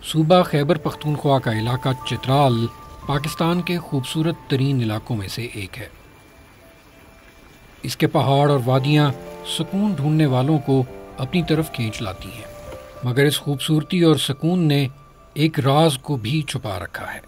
صوبہ خیبر پختونخوا کا علاقہ چترال پاکستان کے خوبصورت ترین علاقوں میں سے ایک ہے۔ اس کے پہاڑ اور وادیاں سکون ڈھونڈنے والوں کو اپنی طرف کھینچ لاتی ہیں، مگر اس خوبصورتی اور سکون نے ایک راز کو بھی چھپا رکھا ہے۔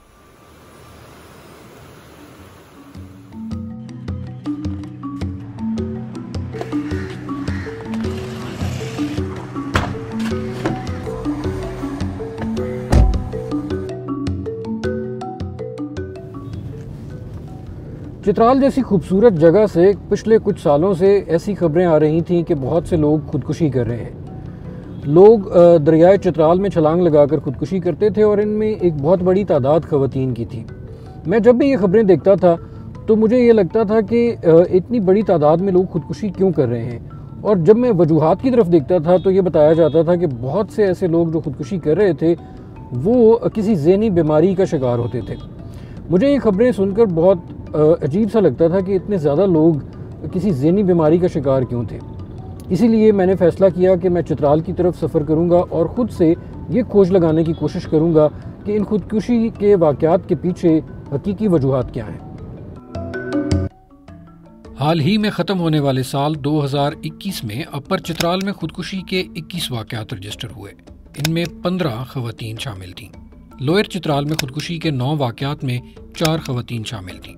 چترال جیسی خوبصورت جگہ سے پچھلے کچھ سالوں سے ایسی خبریں آ رہی تھیں کہ بہت سے لوگ خودکشی کر رہے ہیں۔ لوگ دریائے چترال میں چھلانگ لگا کر خودکشی کرتے تھے اور ان میں ایک بہت بڑی تعداد خواتین کی تھی۔ میں جب بھی یہ خبریں دیکھتا تھا تو مجھے یہ لگتا تھا کہ اتنی بڑی تعداد میں لوگ خودکشی کیوں کر رہے ہیں، اور جب میں وجوہات کی طرف دیکھتا تھا تو یہ بتایا جاتا تھا کہ بہت سے ایسے لوگ جو خودکشی کر رہے تھے وہ کسی ذہنی بیماری کا شکار ہوتے تھے۔ مجھے یہ خبریں سن کر بہت عجیب سا لگتا تھا کہ اتنے زیادہ لوگ کسی ذہنی بیماری کا شکار کیوں تھے۔ اسی لیے میں نے فیصلہ کیا کہ میں چترال کی طرف سفر کروں گا اور خود سے یہ کھوج لگانے کی کوشش کروں گا کہ ان خودکشی کے واقعات کے پیچھے حقیقی وجوہات کیا ہیں۔ حال ہی میں ختم ہونے والے سال 2021 میں اپر چترال میں خودکشی کے 21 واقعات رجسٹر ہوئے۔ ان میں 15 خواتین شامل تھیں۔ لوئر چترال میں خودکشی کے 9 واقعات میں 4 خواتین شامل تھیں۔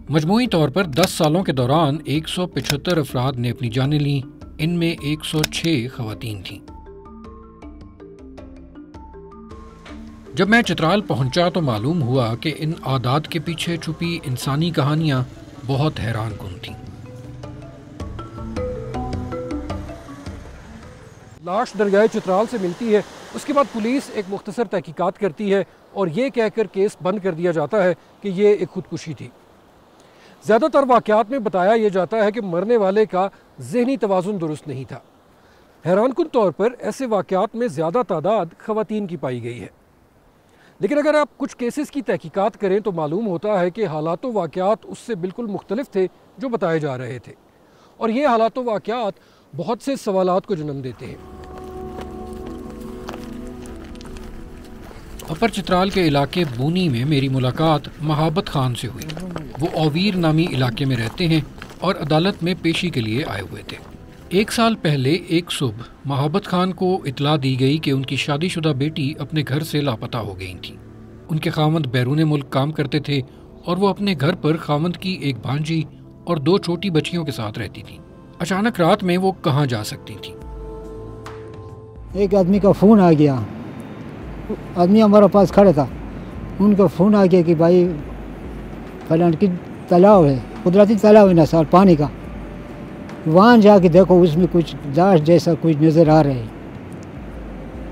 مجموعی طور پر 10 سالوں کے دوران 175 افراد نے اپنی جانیں لیں، ان میں 106 خواتین تھیں۔ جب میں چترال پہنچا تو معلوم ہوا کہ ان اعداد کے پیچھے چھپی انسانی کہانیاں بہت حیران کن تھیں۔ لاش دریائے چترال سے ملتی ہے، اس کے بعد پولیس ایک مختصر تحقیقات کرتی ہے اور یہ کہہ کر کیس بند کر دیا جاتا ہے کہ یہ ایک خودکشی تھی۔ زیادہ تر واقعات میں بتایا یہ جاتا ہے کہ مرنے والے کا ذہنی توازن درست نہیں تھا۔ حیران کن طور پر ایسے واقعات میں زیادہ تعداد خواتین کی پائی گئی ہے، لیکن اگر آپ کچھ کیسز کی تحقیقات کریں تو معلوم ہوتا ہے کہ حالات و واقعات اس سے بالکل مختلف تھے جو بتائے جا رہے تھے، اور یہ حالات و واقعات بہت سے سوالات کو جنم دیتے ہیں۔ اپر چترال کے علاقے بونی میں میری ملاقات محبت خان سے ہوئی۔ وہ اوویر نامی علاقے میں رہتے ہیں اور عدالت میں پیشی کے لیے آئے ہوئے تھے۔ 1 سال پہلے ایک صبح محبت خان کو اطلاع دی گئی کہ ان کی شادی شدہ بیٹی اپنے گھر سے لاپتہ ہو گئی تھی۔ ان کے خاوند بیرون ملک کام کرتے تھے اور وہ اپنے گھر پر خاوند کی ایک بھانجی اور 2 چھوٹی بچیوں کے ساتھ رہتی تھی۔ اچانک رات میں وہ کہاں جا سکتی تھی؟ ایک آدمی کا فون آ گیا، آدمی ہمارے پاس کھڑا تھا، ان کا فون آ گیا کہ بھائی فلاں کی تالاب ہے، قدرتی تالاب ہے نا سر پانی کا، وہاں جا کے دیکھو اس میں کچھ لاش جیسا کچھ نظر آ رہا ہے۔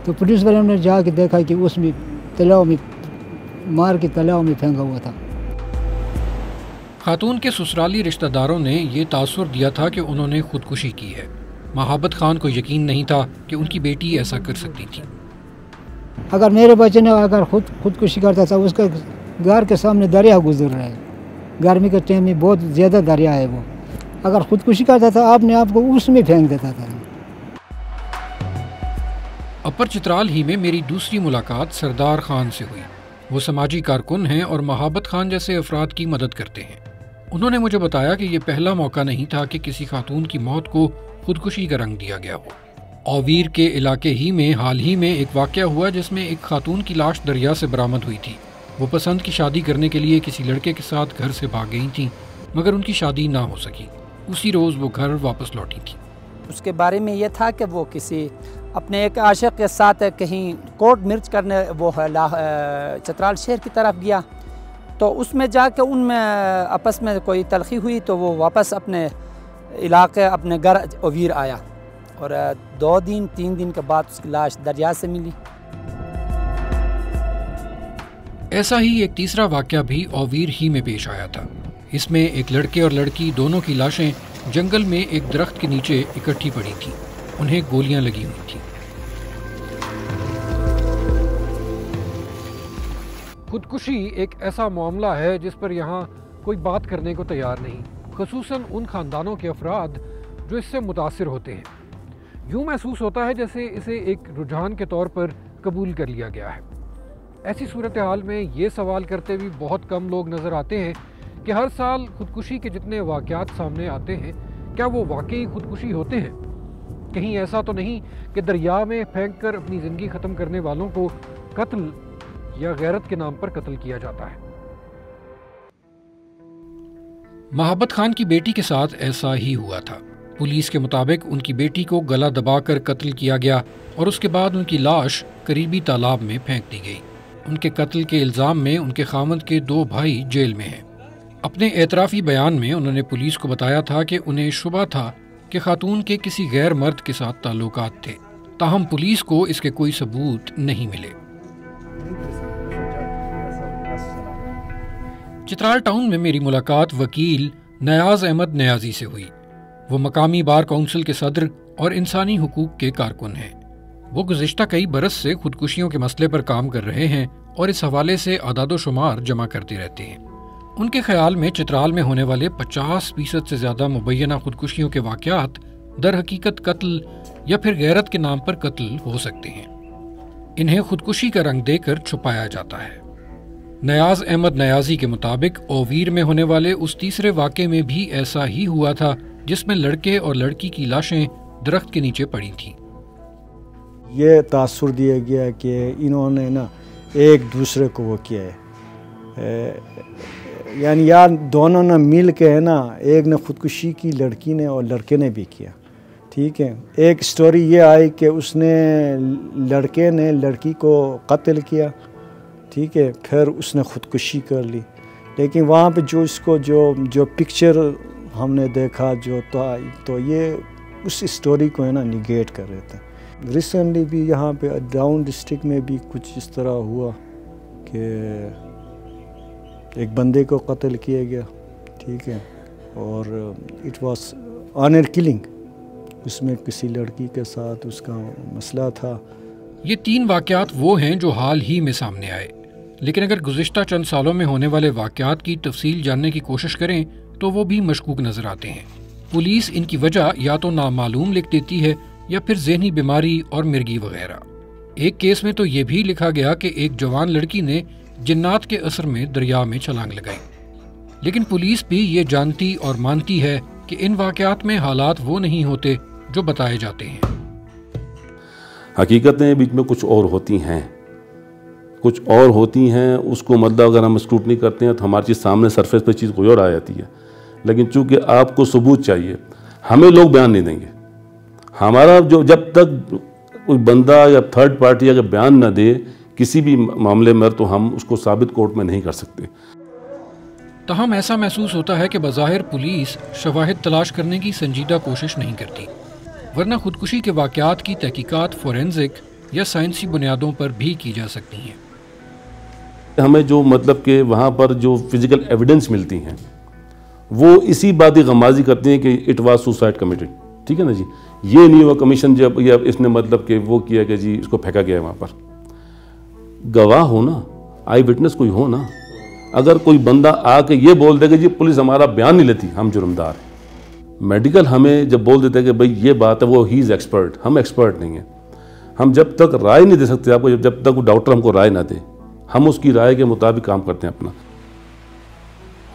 تو پولیس والوں نے جا کے دیکھا کہ اس میں تالاب میں مار کے تالاب میں پھینکا ہوا تھا۔ خاتون کے سسرالی رشتہ داروں نے یہ تاثر دیا تھا کہ انہوں نے خودکشی کی ہے۔ محبت خان کو یقین نہیں تھا کہ ان کی بیٹی ایسا کر سکتی تھی۔ اگر میرے بچے نے اگر خودکشی کرتا تھا، اس کے گھر کے سامنے دریا گزر رہا ہے، گرمی کے ٹائم میں بہت زیادہ دریا ہے، وہ اگر خودکشی کرتا تھا اپنے آپ کو اس میں پھینک دیتا تھا۔ اپر چترال ہی میں میری دوسری ملاقات سردار خان سے ہوئی۔ وہ سماجی کارکن ہیں اور محبت خان جیسے افراد کی مدد کرتے ہیں۔ انہوں نے مجھے بتایا کہ یہ پہلا موقع نہیں تھا کہ کسی خاتون کی موت کو خودکشی کا رنگ دیا گیا ہو۔ اوویر کے علاقے ہی میں حال ہی میں ایک واقعہ ہوا جس میں ایک خاتون کی لاش دریا سے برآمد ہوئی تھی۔ وہ پسند کی شادی کرنے کے لیے کسی لڑکے کے ساتھ گھر سے بھاگ گئی تھیں، مگر ان کی شادی نہ ہو سکی۔ اسی روز وہ گھر واپس لوٹی تھی۔ اس کے بارے میں یہ تھا کہ وہ کسی اپنے ایک عاشق کے ساتھ کہیں کوٹ مرچ کرنے وہ چترال شہر کی طرف گیا، تو اس میں جا کے ان میں آپس میں کوئی تلخی ہوئی، تو وہ واپس اپنے علاقے اپنے گھر اوویر آیا، اور 2-3 دن کے بعد اس کی لاش دریا سے ملی۔ ایسا ہی ایک تیسرا واقعہ بھی اوویر ہی میں پیش آیا تھا۔ اس میں ایک لڑکے اور لڑکی دونوں کی لاشیں جنگل میں ایک درخت کے نیچے اکٹھی پڑی تھیں۔ انہیں گولیاں لگی ہوئی تھیں۔ خودکشی ایک ایسا معاملہ ہے جس پر یہاں کوئی بات کرنے کو تیار نہیں، خصوصاً ان خاندانوں کے افراد جو اس سے متاثر ہوتے ہیں۔ یوں محسوس ہوتا ہے جیسے اسے ایک رجحان کے طور پر قبول کر لیا گیا ہے۔ ایسی صورتحال میں یہ سوال کرتے بھی بہت کم لوگ نظر آتے ہیں کہ ہر سال خودکشی کے جتنے واقعات سامنے آتے ہیں کیا وہ واقعی خودکشی ہوتے ہیں؟ کہیں ایسا تو نہیں کہ دریا میں پھینک کر اپنی زندگی ختم کرنے والوں کو قتل یا غیرت کے نام پر قتل کیا جاتا ہے؟ محبت خان کی بیٹی کے ساتھ ایسا ہی ہوا تھا۔ پولیس کے مطابق ان کی بیٹی کو گلا دبا کر قتل کیا گیا اور اس کے بعد ان کی لاش قریبی تالاب میں پھینک دی گئی۔ ان کے قتل کے الزام میں ان کے خاوند کے 2 بھائی جیل میں ہیں۔ اپنے اعترافی بیان میں انہوں نے پولیس کو بتایا تھا کہ انہیں شبہ تھا کہ خاتون کے کسی غیر مرد کے ساتھ تعلقات تھے، تاہم پولیس کو اس کے کوئی ثبوت نہیں ملے۔ چترال ٹاؤن میں میری ملاقات وکیل نیاز احمد نیازی سے ہوئی۔ وہ مقامی بار کونسل کے صدر اور انسانی حقوق کے کارکن ہیں۔ وہ گزشتہ کئی برس سے خودکشیوں کے مسئلے پر کام کر رہے ہیں اور اس حوالے سے اعداد و شمار جمع کرتے رہتے ہیں۔ ان کے خیال میں چترال میں ہونے والے 50% سے زیادہ مبینہ خودکشیوں کے واقعات در حقیقت قتل یا پھر غیرت کے نام پر قتل ہو سکتے ہیں۔ انہیں خودکشی کا رنگ دے کر چھپایا جاتا ہے۔ نیاز احمد نیازی کے مطابق اوویر میں ہونے والے اس تیسرے واقعے میں بھی ایسا ہی ہوا تھا جس میں لڑکے اور لڑکی کی لاشیں درخت کے نیچے پڑی تھیں۔ یہ تاثر دیا گیا کہ انہوں نے ایک دوسرے کو وہ کیا ہے، یعنی یار دونوں نے مل کے ایک نے خودکشی کی، لڑکی نے اور لڑکے نے بھی کیا، ٹھیک ہے۔ ایک سٹوری یہ آئی کہ اس نے لڑکے نے لڑکی کو قتل کیا، ٹھیک ہے، پھر اس نے خودکشی کر لی، لیکن وہاں پہ جو اس کو جو پکچر ہم نے دیکھا تو یہ اس سٹوری کو نگیٹ کر رہے تھے۔ ریسنٹلی بھی یہاں پہ ڈاؤن ڈسٹرکٹ میں بھی کچھ اس طرح ہوا کہ ایک بندے کو قتل کیا گیا، ٹھیک ہے، اور اٹ واز آنر کلنگ، اس میں کسی لڑکی کے ساتھ اس کا مسئلہ تھا۔ یہ 3 واقعات وہ ہیں جو حال ہی میں سامنے آئے، لیکن اگر گزشتہ چند سالوں میں ہونے والے واقعات کی تفصیل جاننے کی کوشش کریں تو وہ بھی مشکوک نظر آتے ہیں۔ پولیس ان کی وجہ یا تو نامعلوم لکھ دیتی ہے یا پھر ذہنی بیماری اور مرگی وغیرہ۔ ایک کیس میں تو یہ بھی لکھا گیا کہ ایک جوان لڑکی نے جنات کے اثر میں دریا میں چھلانگ لگائی، لیکن پولیس بھی یہ جانتی اور مانتی ہے کہ ان واقعات میں حالات وہ نہیں ہوتے جو بتائے جاتے ہیں۔ حقیقتیں بیچ میں کچھ اور ہوتی ہیں، اس کو مطلب اگر ہم اسکروٹنی کرتے ہیں تو ہماری چیز سامنے سرفیس پہ چیز کوئی اور آ جاتی ہے، لیکن چونکہ آپ کو ثبوت چاہیے، ہمیں لوگ بیان نہیں دیں گے۔ ہمارا جب تک کوئی بندہ یا تھرڈ پارٹی اگر بیان نہ دے کسی بھی معاملے میں تو ہم اس کو ثابت کورٹ میں نہیں کر سکتے۔ تاہم ایسا محسوس ہوتا ہے کہ بظاہر پولیس شواہد تلاش کرنے کی سنجیدہ کوشش نہیں کرتی، ورنہ خودکشی کے واقعات کی تحقیقات فورینزک یا سائنسی بنیادوں پر بھی کی جا سکتی ہیں۔ ہمیں جو مطلب کہ وہاں پر جو فزیکل ایویڈنس ملتی ہیں وہ اسی بات غمازی کرتی ہیں کہ اٹ واز سوسائڈ کمیٹڈ، ٹھیک ہے نا جی۔ یہ نہیں ہوا کمیشن جب اس نے مطلب کہ وہ کیا کہ جی اس کو پھینکا گیا ہے، وہاں پر گواہ ہو نا، آئی وٹنس کوئی ہو نا۔ اگر کوئی بندہ آ کے یہ بول دے کہ جی پولیس ہمارا بیان نہیں لیتی، ہم جرمدار ہیں۔ میڈیکل ہمیں جب بول دیتے کہ بھئی یہ بات ہے، وہ ہی از ایکسپرٹ، ہم ایکسپرٹ نہیں ہیں۔ ہم جب تک رائے نہیں دے سکتے آپ کو، جب تک وہ ڈاکٹر ہم کو رائے نہ دے، ہم اس کی رائے کے مطابق کام کرتے ہیں اپنا۔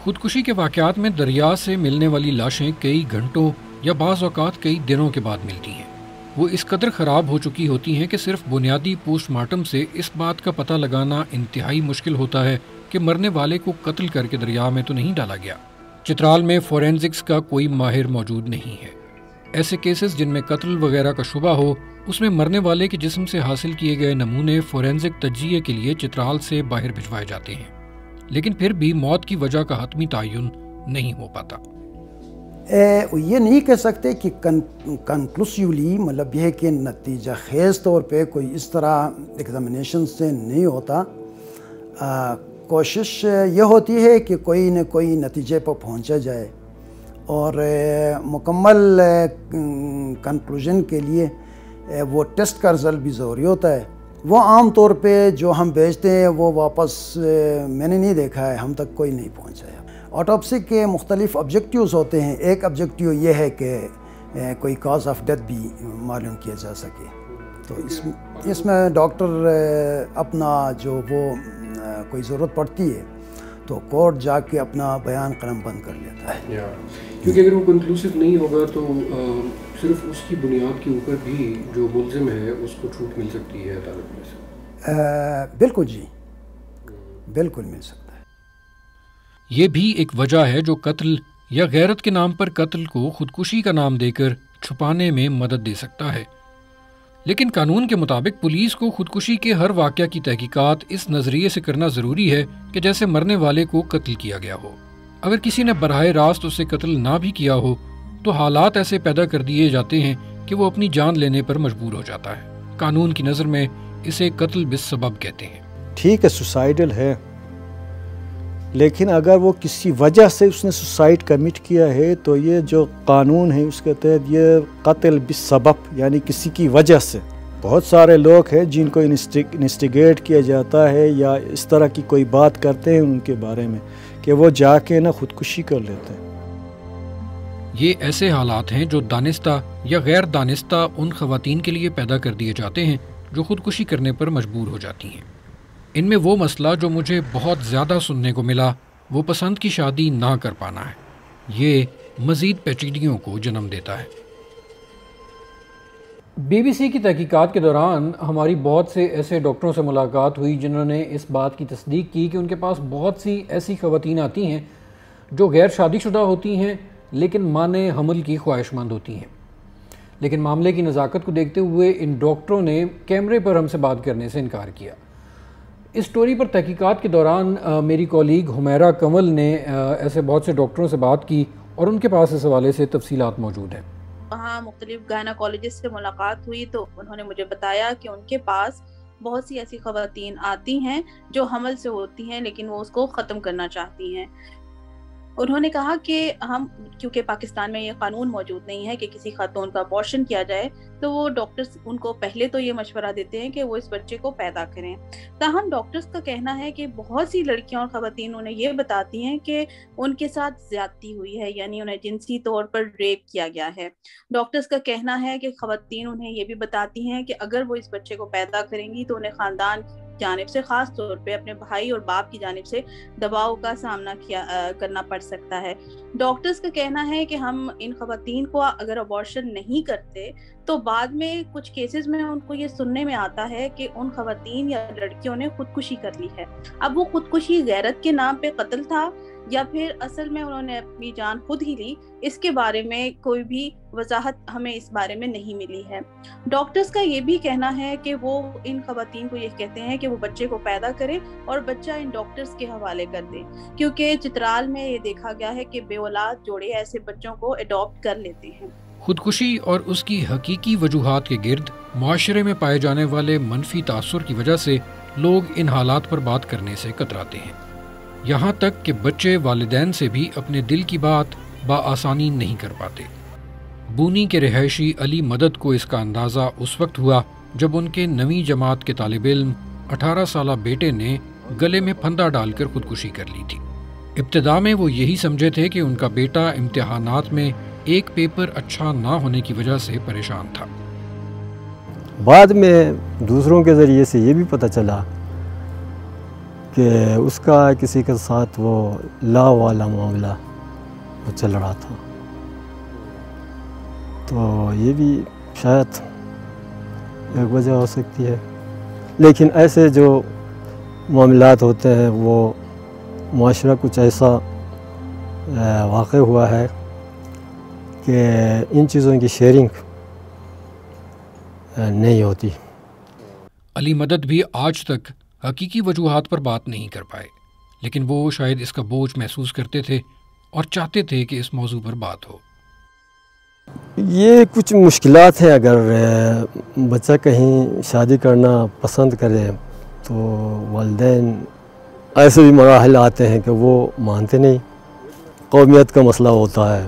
خودکشی کے واقعات میں دریا سے ملنے والی لاشیں کئی گھنٹوں یا بعض اوقات کئی دنوں کے بعد ملتی ہیں۔ وہ اس قدر خراب ہو چکی ہوتی ہیں کہ صرف بنیادی پوسٹ مارٹم سے اس بات کا پتہ لگانا انتہائی مشکل ہوتا ہے کہ مرنے والے کو قتل کر کے دریا میں تو نہیں ڈالا گیا۔ چترال میں فورینزکس کا کوئی ماہر موجود نہیں ہے۔ ایسے کیسز جن میں قتل وغیرہ کا شبہ ہو، اس میں مرنے والے کے جسم سے حاصل کیے گئے نمونے فورینزک تجزیے کے لیے چترال سے باہر بھجوائے جاتے ہیں، لیکن پھر بھی موت کی وجہ کا حتمی تعین نہیں ہو پاتا۔ یہ نہیں کہہ سکتے کہ کنکلوسیولی مطلب یہ ہے کہ نتیجہ خیز طور پہ کوئی اس طرح ایگزامینیشن سے نہیں ہوتا۔ کوشش یہ ہوتی ہے کہ کوئی نہ کوئی نتیجے پر پہنچا جائے، اور مکمل کنکلوژن کے لیے وہ ٹیسٹ کا رزلٹ بھی ضروری ہوتا ہے. وہ عام طور پہ جو ہم بھیجتے ہیں وہ واپس میں نے نہیں دیکھا ہے، ہم تک کوئی نہیں پہنچا ہے. آٹوپسی کے مختلف آبجیکٹیوز ہوتے ہیں. ایک آبجیکٹیو یہ ہے کہ کوئی کاز آف ڈیتھ بھی معلوم کیا جا سکے. تو اس میں ڈاکٹر اپنا جو وہ کوئی ضرورت پڑتی ہے تو کورٹ جا کے اپنا بیان قلم بند کر لیتا ہے. کیونکہ اگر وہ کنکلوسیو نہیں ہوگا تو صرف اس کی بنیاد کے اوپر بھی جو ملزم ہے اس کو چھوٹ مل سکتی ہے عدالت میں سے. بالکل جی، بالکل مل سکتا ہے. یہ بھی ایک وجہ ہے جو قتل یا غیرت کے نام پر قتل کو خودکشی کا نام دے کر چھپانے میں مدد دے سکتا ہے. لیکن قانون کے مطابق پولیس کو خودکشی کے ہر واقعہ کی تحقیقات اس نظریے سے کرنا ضروری ہے کہ جیسے مرنے والے کو قتل کیا گیا ہو. اگر کسی نے براہ راست اسے قتل نہ بھی کیا ہو تو حالات ایسے پیدا کر دیے جاتے ہیں کہ وہ اپنی جان لینے پر مجبور ہو جاتا ہے. قانون کی نظر میں اسے قتل بالسبب کہتے ہیں. ٹھیک ہے سوسائڈل ہے، لیکن اگر وہ کسی وجہ سے اس نے سوسائڈ کمٹ کیا ہے تو یہ جو قانون ہے اس کے تحت یہ قتل بالسبب یعنی کسی کی وجہ سے. بہت سارے لوگ ہیں جن کو انسٹیگیٹ کیا جاتا ہے یا اس طرح کی کوئی بات کرتے ہیں ان کے بارے میں کہ وہ جا کے خودکشی کر لیتے ہیں. یہ ایسے حالات ہیں جو دانستہ یا غیر دانستہ ان خواتین کے لیے پیدا کر دیے جاتے ہیں جو خودکشی کرنے پر مجبور ہو جاتی ہیں. ان میں وہ مسئلہ جو مجھے بہت زیادہ سننے کو ملا وہ پسند کی شادی نہ کر پانا ہے. یہ مزید پیچیدگیوں کو جنم دیتا ہے. BBC کی تحقیقات کے دوران ہماری بہت سے ایسے ڈاکٹروں سے ملاقات ہوئی جنہوں نے اس بات کی تصدیق کی کہ ان کے پاس بہت سی ایسی خواتین آتی ہیں جو غیر شادی شدہ ہوتی ہیں لیکن مانع حمل کی خواہش مند ہوتی ہیں. لیکن معاملے کی نزاکت کو دیکھتے ہوئے ان ڈاکٹروں نے کیمرے پر ہم سے بات کرنے سے انکار کیا. اس سٹوری پر تحقیقات کے دوران میری کولیگ حمیرہ کمل نے ایسے بہت سے ڈاکٹروں سے بات کی اور ان کے پاس اس حوالے سے تفصیلات موجود ہیں. وہاں مختلف گائناکالوجسٹ سے ملاقات ہوئی تو انہوں نے مجھے بتایا کہ ان کے پاس بہت سی ایسی خواتین آتی ہیں جو حمل سے ہوتی ہیں لیکن وہ اس کو ختم کرنا چاہتی ہیں. انہوں نے کہا کہ ہم کیونکہ پاکستان میں یہ قانون موجود نہیں ہے کہ کسی خاتون کا ابارشن کیا جائے تو وہ ڈاکٹرز ان کو پہلے تو یہ مشورہ دیتے ہیں کہ وہ اس بچے کو پیدا کریں. تاہم ڈاکٹرز کا کہنا ہے کہ بہت سی لڑکیاں اور خواتین انہیں یہ بتاتی ہیں کہ ان کے ساتھ زیادتی ہوئی ہے، یعنی انہیں جنسی طور پر ریپ کیا گیا ہے. ڈاکٹرز کا کہنا ہے کہ خواتین انہیں یہ بھی بتاتی ہیں کہ اگر وہ اس بچے کو پیدا کریں گی تو انہیں خاندان جانب سے خاص طور پہ اپنے بھائی اور باپ کی جانب سے دباؤ کا سامنا کرنا پڑ سکتا ہے. ڈاکٹرز کا کہنا ہے کہ ہم ان خواتین کو اگر ابارشن نہیں کرتے تو بعد میں کچھ کیسز میں ان کو یہ سننے میں آتا ہے کہ ان خواتین یا لڑکیوں نے خودکشی کر لی ہے. اب وہ خودکشی غیرت کے نام پہ قتل تھا یا پھر اصل میں انہوں نے اپنی جان خود ہی لی، اس کے بارے میں کوئی بھی وضاحت ہمیں اس بارے میں نہیں ملی ہے. ڈاکٹرز کا یہ بھی کہنا ہے کہ وہ ان خواتین کو یہ کہتے ہیں کہ وہ بچے کو پیدا کرے اور بچہ ان ڈاکٹرز کے حوالے کر دیں، کیونکہ چترال میں یہ دیکھا گیا ہے کہ بے اولاد جوڑے ایسے بچوں کو اڈاپٹ کر لیتے ہیں. خودکشی اور اس کی حقیقی وجوہات کے گرد معاشرے میں پائے جانے والے منفی تاثر کی وجہ سے لوگ ان حالات پر بات کرنے سے کتراتے ہیں. یہاں تک کہ بچے والدین سے بھی اپنے دل کی بات بآسانی نہیں کر پاتے. بونی کے رہائشی علی مدد کو اس کا اندازہ اس وقت ہوا جب ان کے 9ویں جماعت کے طالب علم 18 سالہ بیٹے نے گلے میں پھندا ڈال کر خودکشی کر لی تھی. ابتدا میں وہ یہی سمجھے تھے کہ ان کا بیٹا امتحانات میں ایک پیپر اچھا نہ ہونے کی وجہ سے پریشان تھا. بعد میں دوسروں کے ذریعے سے یہ بھی پتہ چلا کہ اس کا کسی کے ساتھ وہ لا والا معاملہ وہ چل رہا تھا. تو یہ بھی شاید ایک وجہ ہو سکتی ہے. لیکن ایسے جو معاملات ہوتے ہیں وہ معاشرہ کچھ ایسا واقع ہوا ہے کہ ان چیزوں کی شیئرنگ نہیں ہوتی. علی مدد بھی آج تک حقیقی وجوہات پر بات نہیں کر پائے، لیکن وہ شاید اس کا بوجھ محسوس کرتے تھے اور چاہتے تھے کہ اس موضوع پر بات ہو. یہ کچھ مشکلات ہیں. اگر بچہ کہیں شادی کرنا پسند کرے تو والدین ایسے بھی مراحل آتے ہیں کہ وہ مانتے نہیں. قومیت کا مسئلہ ہوتا ہے،